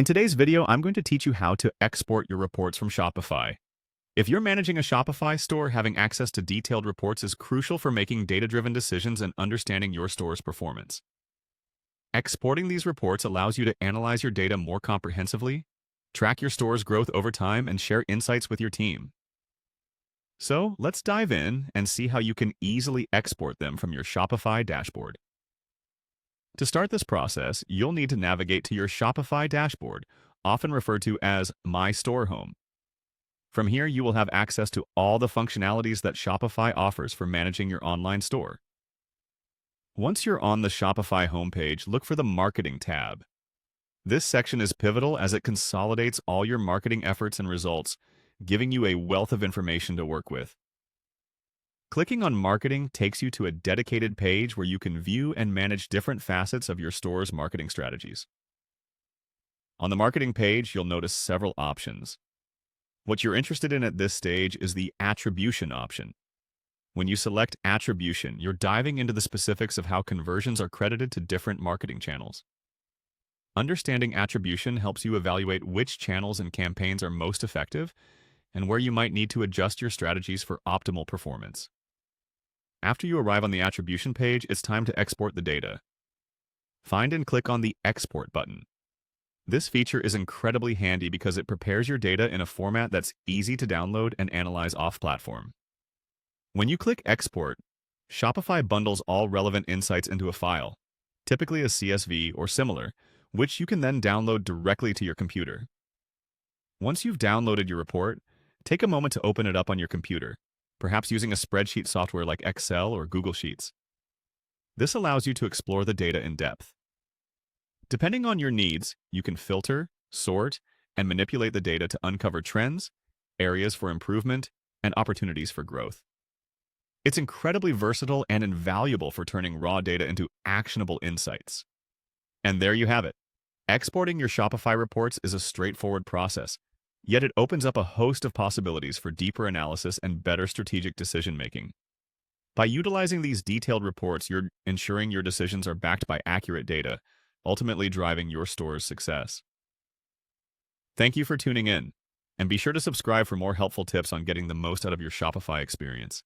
In today's video, I'm going to teach you how to export your reports from Shopify. If you're managing a Shopify store, having access to detailed reports is crucial for making data-driven decisions and understanding your store's performance. Exporting these reports allows you to analyze your data more comprehensively, track your store's growth over time, and share insights with your team. So, let's dive in and see how you can easily export them from your Shopify dashboard. To start this process, you'll need to navigate to your Shopify dashboard, often referred to as My Store Home. From here, you will have access to all the functionalities that Shopify offers for managing your online store. Once you're on the Shopify homepage, look for the Marketing tab. This section is pivotal as it consolidates all your marketing efforts and results, giving you a wealth of information to work with. Clicking on Marketing takes you to a dedicated page where you can view and manage different facets of your store's marketing strategies. On the Marketing page, you'll notice several options. What you're interested in at this stage is the Attribution option. When you select Attribution, you're diving into the specifics of how conversions are credited to different marketing channels. Understanding attribution helps you evaluate which channels and campaigns are most effective and where you might need to adjust your strategies for optimal performance. After you arrive on the attribution page, it's time to export the data. Find and click on the Export button. This feature is incredibly handy because it prepares your data in a format that's easy to download and analyze off-platform. When you click Export, Shopify bundles all relevant insights into a file, typically a CSV or similar, which you can then download directly to your computer. Once you've downloaded your report, take a moment to open it up on your computer, perhaps using a spreadsheet software like Excel or Google Sheets. This allows you to explore the data in depth. Depending on your needs, you can filter, sort, and manipulate the data to uncover trends, areas for improvement, and opportunities for growth. It's incredibly versatile and invaluable for turning raw data into actionable insights. And there you have it. Exporting your Shopify reports is a straightforward process, yet it opens up a host of possibilities for deeper analysis and better strategic decision-making. By utilizing these detailed reports, you're ensuring your decisions are backed by accurate data, ultimately driving your store's success. Thank you for tuning in, and be sure to subscribe for more helpful tips on getting the most out of your Shopify experience.